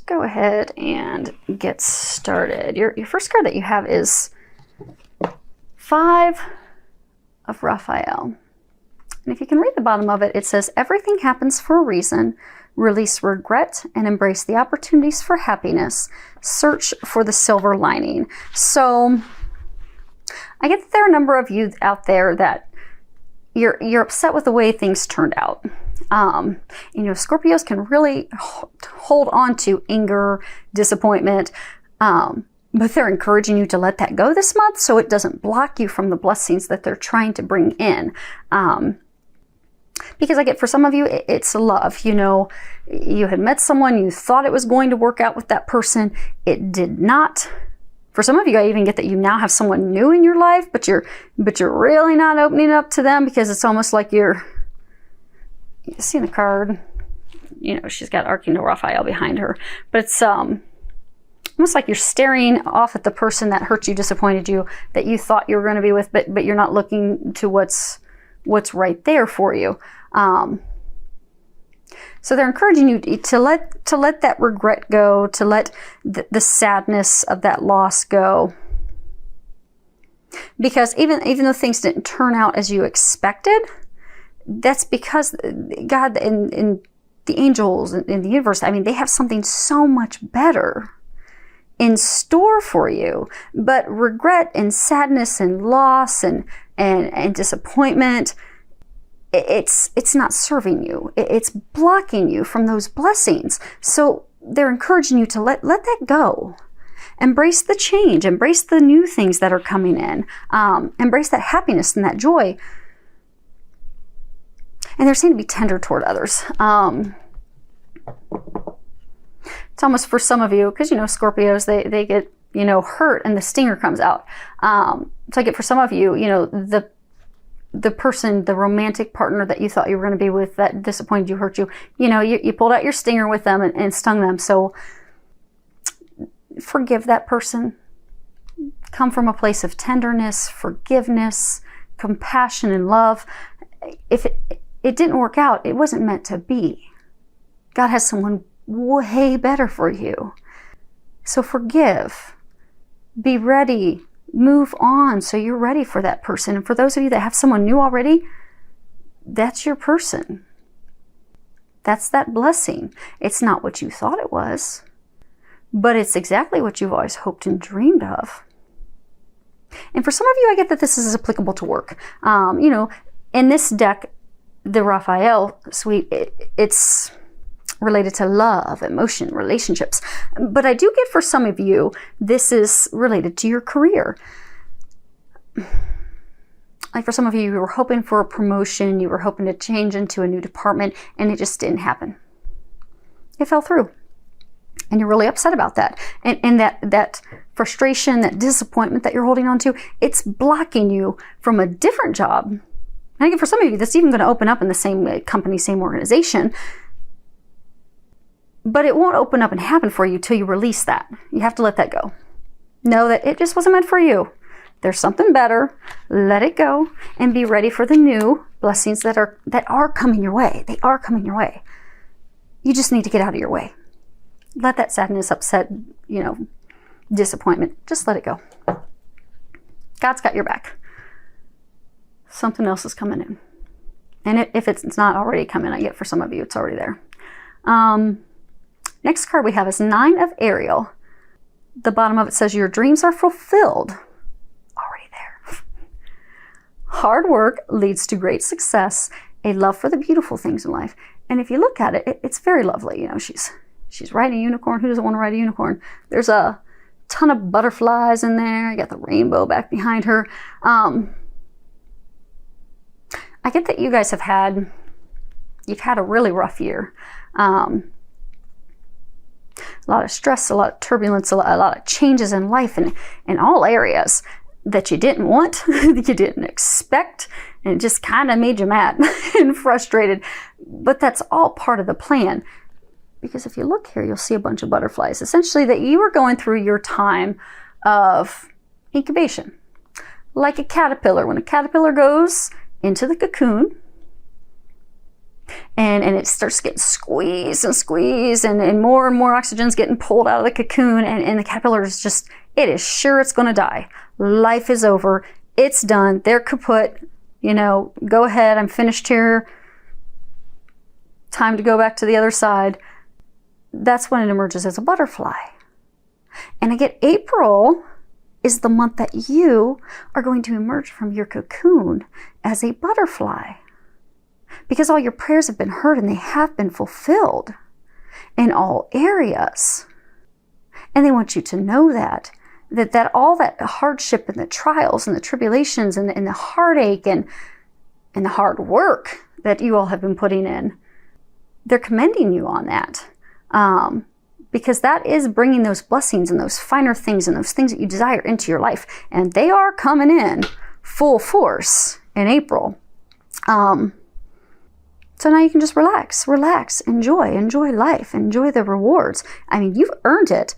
go ahead and get started. Your first card that you have is 5 of Raphael. And if you can read the bottom of it, it says, everything happens for a reason. Release regret and embrace the opportunities for happiness. Search for the silver lining. So I get that there are a number of you out there that you're upset with the way things turned out. Scorpios can really hold on to anger, disappointment, but they're encouraging you to let that go this month so it doesn't block you from the blessings that they're trying to bring in. Because I get for some of you, it's love. You had met someone, you thought it was going to work out with that person. It did not. For some of you, I even get that you now have someone new in your life, but you're really not opening up to them because it's almost like you've seen a card. She's got Archangel Raphael behind her, but it's almost like you're staring off at the person that hurt you, disappointed you, that you thought you were going to be with, but you're not looking to what's right there for you. So they're encouraging you to let that regret go, to let the sadness of that loss go. Because even though things didn't turn out as you expected, that's because God and the angels in the universe, they have something so much better in store for you. But regret and sadness and loss and disappointment, it's not serving you. It's blocking you from those blessings. So they're encouraging you to let that go. Embrace the change. Embrace the new things that are coming in. Embrace that happiness and that joy. And they're saying to be tender toward others. It's almost for some of you, because Scorpios, they get hurt and the stinger comes out. So I get for some of you, the person, the romantic partner that you thought you were going to be with that disappointed you, hurt you, you pulled out your stinger with them and stung them. So forgive that person. Come from a place of tenderness, forgiveness, compassion, and love. If it didn't work out, it wasn't meant to be. God has someone way better for you. So forgive. Be ready. Move on so you're ready for that person. And for those of you that have someone new already, that's your person. That's that blessing. It's not what you thought it was, but it's exactly what you've always hoped and dreamed of. And for some of you, I get that this is applicable to work. In this deck, the Raphael suite, it's related to love, emotion, relationships. But I do get for some of you, this is related to your career. Like for some of you, you were hoping for a promotion, you were hoping to change into a new department, and it just didn't happen. It fell through. And you're really upset about that. And that frustration, that disappointment that you're holding on to, it's blocking you from a different job. And I get for some of you, that's even going to open up in the same company, same organization. But it won't open up and happen for you till you release that. You have to let that go. Know that it just wasn't meant for you. There's something better. Let it go and be ready for the new blessings that are coming your way. They are coming your way. You just need to get out of your way. Let that sadness, upset, disappointment, just let it go. God's got your back. Something else is coming in. And if it's not already coming, I get for some of you, it's already there. Next card we have is 9 of Ariel. The bottom of it says, your dreams are fulfilled. Already there. Hard work leads to great success, a love for the beautiful things in life. And if you look at it, it's very lovely. She's riding a unicorn. Who doesn't want to ride a unicorn? There's a ton of butterflies in there. You got the rainbow back behind her. I get that you guys you've had a really rough year. A lot of stress, a lot of turbulence, a lot of changes in life and in all areas that you didn't want, that you didn't expect, and it just kind of made you mad and frustrated. But that's all part of the plan. Because if you look here, you'll see a bunch of butterflies. Essentially, that you are going through your time of incubation. Like a caterpillar. When a caterpillar goes into the cocoon, And it starts getting squeezed and squeezed, and more oxygen's getting pulled out of the cocoon, and the caterpillar is just, it is sure it's going to die. Life is over. It's done. They're kaput. Go ahead. I'm finished here. Time to go back to the other side. That's when it emerges as a butterfly. And I get April is the month that you are going to emerge from your cocoon as a butterfly. Because all your prayers have been heard and they have been fulfilled in all areas. And they want you to know that all that hardship and the trials and the tribulations and the heartache and the hard work that you all have been putting in, they're commending you on that. Because that is bringing those blessings and those finer things and those things that you desire into your life. And they are coming in full force in April. So now you can just relax, enjoy life, enjoy the rewards. I mean, you've earned it.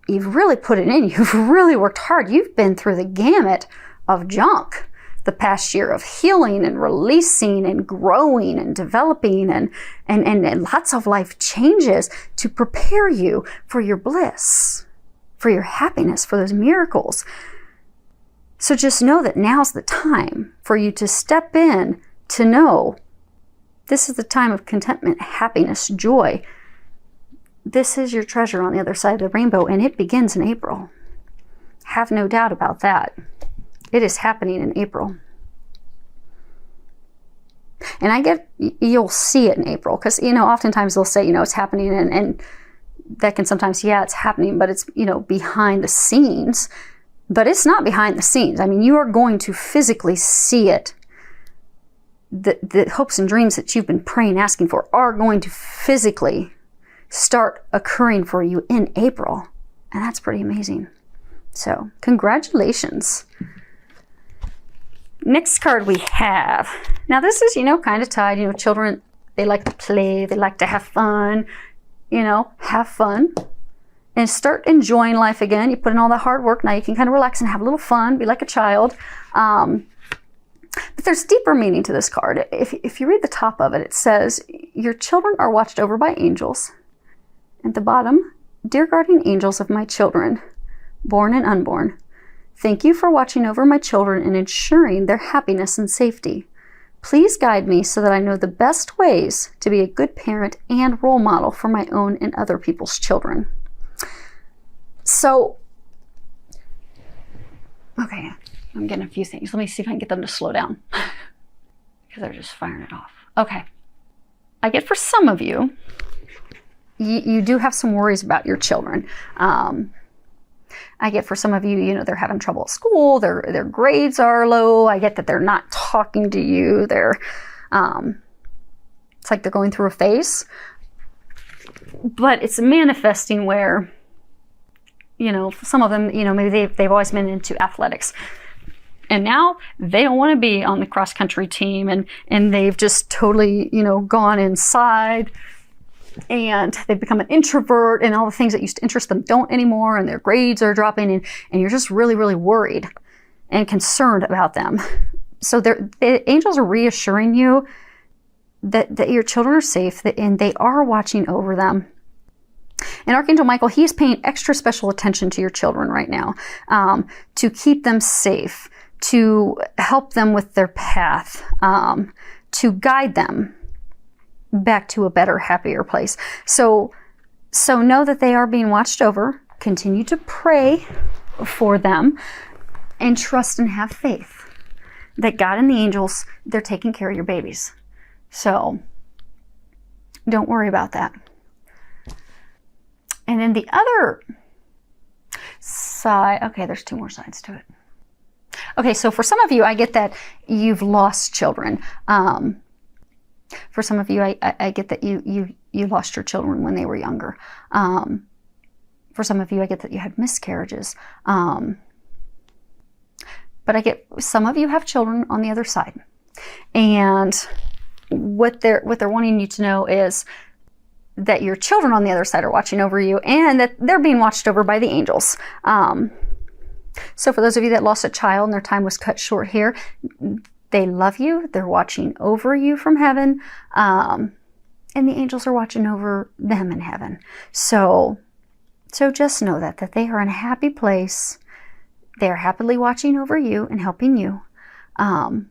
You've really put it in. You've really worked hard. You've been through the gamut of junk the past year of healing and releasing and growing and developing and lots of life changes to prepare you for your bliss, for your happiness, for those miracles. So just know that now's the time for you to step in to know this is the time of contentment, happiness, joy. This is your treasure on the other side of the rainbow, and it begins in April. Have no doubt about that. It is happening in April. And I get, you'll see it in April, because, oftentimes they'll say, it's happening, and that can sometimes, it's happening, but it's, behind the scenes. But it's not behind the scenes. I mean, you are going to physically see it. The hopes and dreams that you've been praying, asking for, are going to physically start occurring for you in April. And that's pretty amazing. So, congratulations. Next card we have. Now, this is, kind of tied. Children, they like to play. They like to have fun. Have fun. And start enjoying life again. You put in all the hard work. Now you can kind of relax and have a little fun. Be like a child. But there's deeper meaning to this card. If you read the top of it, it says, your children are watched over by angels. At the bottom, dear guardian angels of my children, born and unborn, thank you for watching over my children and ensuring their happiness and safety. Please guide me so that I know the best ways to be a good parent and role model for my own and other people's children. So, okay, I'm getting a few things. Let me see if I can get them to slow down, because they're just firing it off. Okay. I get for some of you, you do have some worries about your children. I get for some of you, they're having trouble at school. Their grades are low. I get that they're not talking to you. It's like they're going through a phase. But it's manifesting where, some of them, maybe they've always been into athletics. And now they don't want to be on the cross-country team, and they've just totally, gone inside, and they've become an introvert, and all the things that used to interest them don't anymore, and their grades are dropping, and you're just really, really worried and concerned about them. So the angels are reassuring you that your children are safe, and they are watching over them. And Archangel Michael, he is paying extra special attention to your children right now, to keep them safe, to help them with their path, to guide them back to a better, happier place. So know that they are being watched over. Continue to pray for them and trust and have faith that God and the angels, they're taking care of your babies. So don't worry about that. And then the other side, okay, there's two more sides to it. Okay, so for some of you, I get that you've lost children. For some of you, I get that you lost your children when they were younger. For some of you, I get that you had miscarriages. But I get some of you have children on the other side. And what they're wanting you to know is that your children on the other side are watching over you, and that they're being watched over by the angels. So for those of you that lost a child and their time was cut short here, They love you. They're watching over you from heaven. And the angels are watching over them in heaven. So just know that they are in a happy place. They're happily watching over you and helping you. And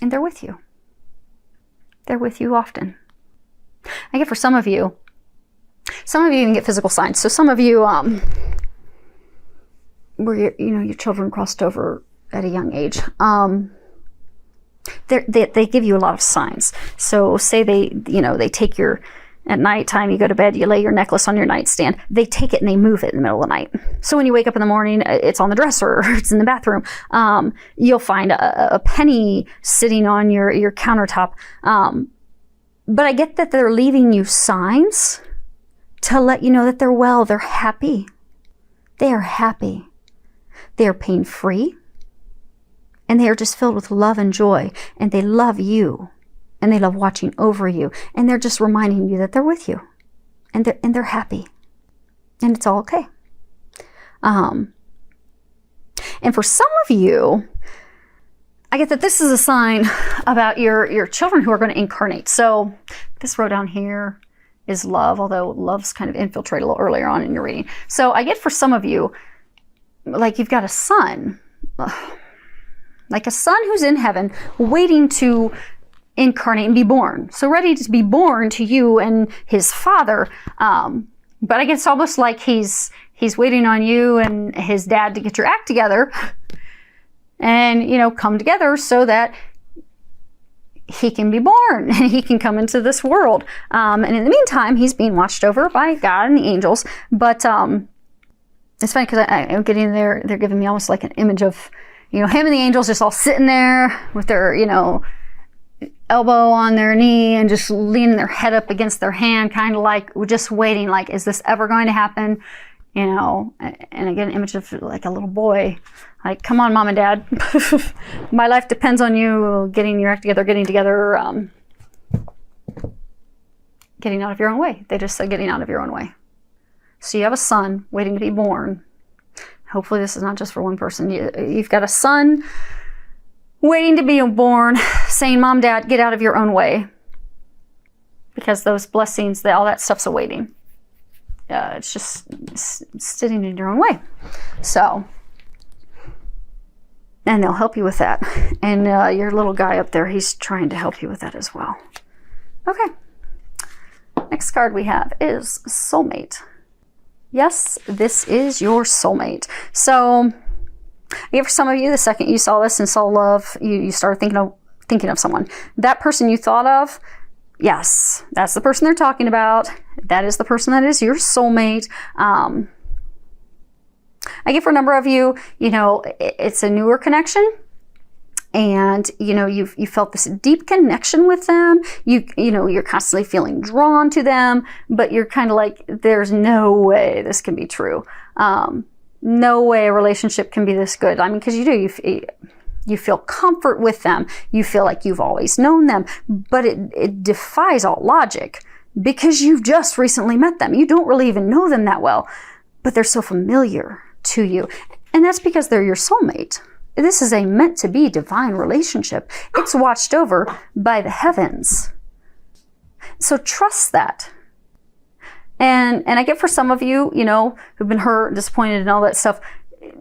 they're with you. They're with you often. I get for some of you even get physical signs. So some of you, where your children crossed over at a young age, they give you a lot of signs. So say they take your, at nighttime, you go to bed, you lay your necklace on your nightstand. They take it and they move it in the middle of the night. So when you wake up in the morning, it's on the dresser, or it's in the bathroom. You'll find a penny sitting on your countertop. But I get that they're leaving you signs to let you know that they're well, they're happy. They are happy. They are pain-free. And they are just filled with love and joy. And they love you. And they love watching over you. And they're just reminding you that they're with you. And they're happy. And it's all okay. And for some of you, I get that this is a sign about your children who are going to incarnate. So this row down here is love, although love's kind of infiltrated a little earlier on in your reading. So I get for some of you, like you've got a son, like a son who's in heaven waiting to incarnate and be born. So ready to be born to you and his father. But I guess it's almost like he's waiting on you and his dad to get your act together and, come together so that he can be born and he can come into this world. And in the meantime, he's being watched over by God and the angels. But it's funny because I'm getting there. They're giving me almost like an image of, him and the angels just all sitting there with their, elbow on their knee and just leaning their head up against their hand, kind of like just waiting, like, is this ever going to happen? And I get an image of like a little boy, like, come on, mom and dad, my life depends on you getting your act together, getting out of your own way. They just said getting out of your own way. So you have a son waiting to be born. Hopefully this is not just for one person. You've got a son waiting to be born, saying, Mom, Dad, get out of your own way. Because those blessings, all that stuff's awaiting. It's just sitting in your own way. So, and they'll help you with that. And your little guy up there, he's trying to help you with that as well. Okay. Next card we have is Soulmate. Yes, this is your soulmate. So, for some of you, the second you saw this and saw love, you started thinking of someone. That person you thought of, yes, that's the person they're talking about. That is the person that is your soulmate. I get for a number of you, it's a newer connection. And, you felt this deep connection with them. You're constantly feeling drawn to them, but you're kind of like, there's no way this can be true. No way a relationship can be this good. I mean, because you feel comfort with them. You feel like you've always known them, but it defies all logic because you've just recently met them. You don't really even know them that well, but they're so familiar to you. And that's because they're your soulmate. This is a meant to be divine relationship. It's watched over by the heavens. So trust that. And I get for some of you, who've been hurt, disappointed and all that stuff,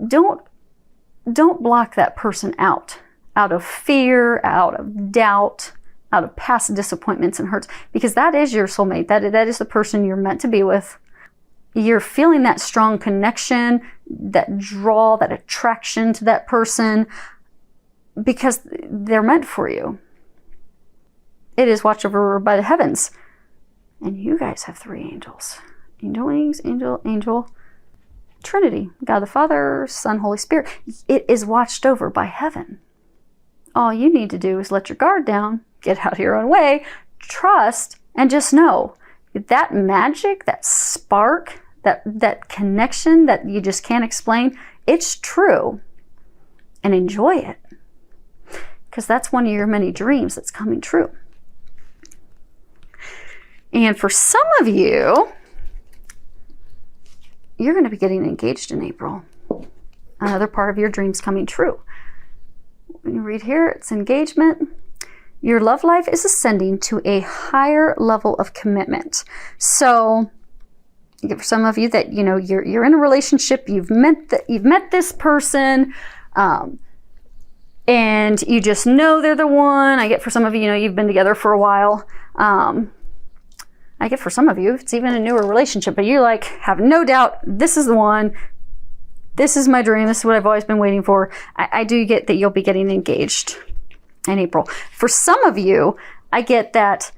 don't block that person out of fear, out of doubt, out of past disappointments and hurts, because that is your soulmate. That is the person you're meant to be with. You're feeling that strong connection, that draw, that attraction to that person because they're meant for you. It is watched over by the heavens. And you guys have 3 angels. Angel wings, angel, Trinity. God the Father, Son, Holy Spirit. It is watched over by heaven. All you need to do is let your guard down, get out of your own way, trust, and just know that magic, that spark, that connection that you just can't explain, it's true. And enjoy it. Because that's one of your many dreams that's coming true. And for some of you, you're going to be getting engaged in April. Another part of your dreams coming true. when you read here, it's engagement. Your love life is ascending to a higher level of commitment. So for some of you that, you know, you're in a relationship, you've met this person, and you just know they're the one. I get for some of you, you know, you've been together for a while. I get for some of you, it's even a newer relationship, but you like have no doubt this is the one. This is my dream. This is what I've always been waiting for. I do get that you'll be getting engaged in April. For some of you, I get that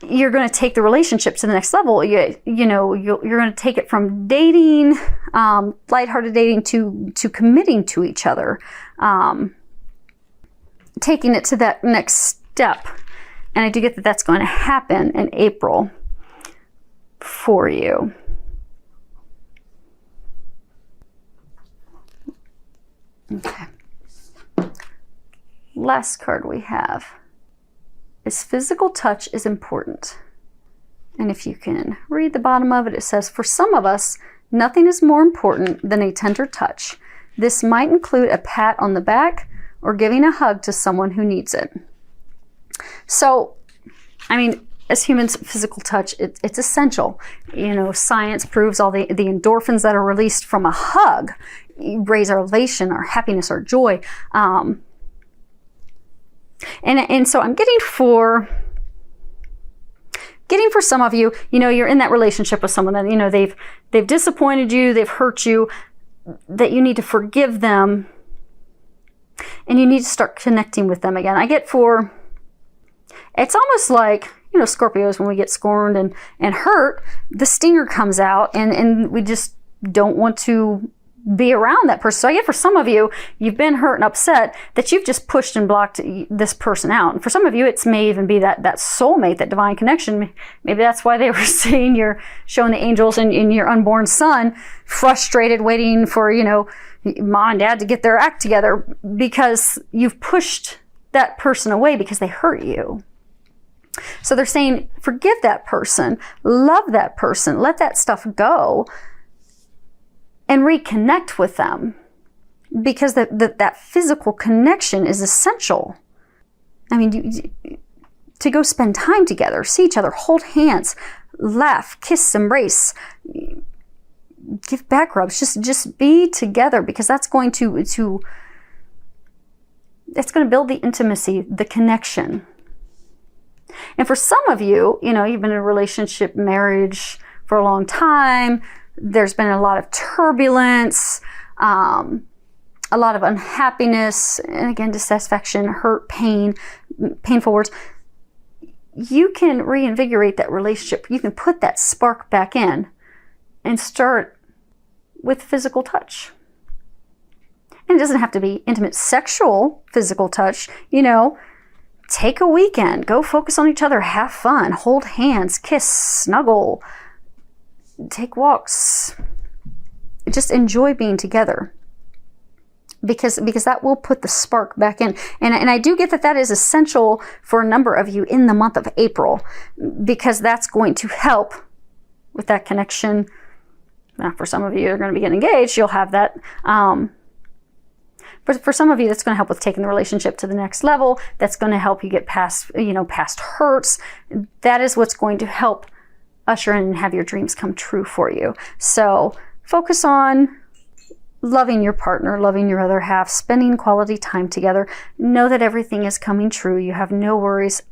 you're going to take the relationship to the next level. You're going to take it from dating, lighthearted dating, to committing to each other, taking it to that next step. And I do get that that's going to happen in April for you. Okay. Last card we have is physical touch is important. And if you can read the bottom of it, it says, for some of us, nothing is more important than a tender touch. This might include a pat on the back or giving a hug to someone who needs it. So, I mean, as humans, physical touch, it's essential. You know, science proves all the endorphins that are released from a hug raise our elation, our happiness, our joy. And so I'm getting for some of you, you know, you're in that relationship with someone that, you know, they've disappointed you, they've hurt you, that you need to forgive them, and you need to start connecting with them again. I get for, it's almost like, you know, Scorpios, when we get scorned and hurt, the stinger comes out and we just don't want to be around that person. So I get for some of you, you've been hurt and upset that you've just pushed and blocked this person out. And for some of you, it may even be that soulmate, that divine connection. Maybe that's why they were saying you're showing the angels in your unborn son, frustrated, waiting for, you know, mom and dad to get their act together, because you've pushed that person away because they hurt you. So they're saying, forgive that person, love that person, let that stuff go, and reconnect with them, because that physical connection is essential. I mean, to go spend time together, see each other, hold hands, laugh, kiss, embrace, give back rubs, just be together, because that's going to build the intimacy, the connection. And for some of you, you know, you've been in a relationship, marriage for a long time. There's been a lot of turbulence, a lot of unhappiness, and again, dissatisfaction, hurt, pain, painful words. You can reinvigorate that relationship. You can put that spark back in and start with physical touch. And it doesn't have to be intimate, sexual physical touch. You know, take a weekend, go focus on each other, have fun, hold hands, kiss, snuggle, take walks, just enjoy being together, because that will put the spark back in. And I do get that is essential for a number of you in the month of April, because that's going to help with that connection. Now, for some of you, you're going to be getting engaged, you'll have that. But for some of you, that's going to help with taking the relationship to the next level. That's going to help you get past hurts. That is what's going to help usher in and have your dreams come true for you. So focus on loving your partner, loving your other half, spending quality time together. Know that everything is coming true. You have no worries.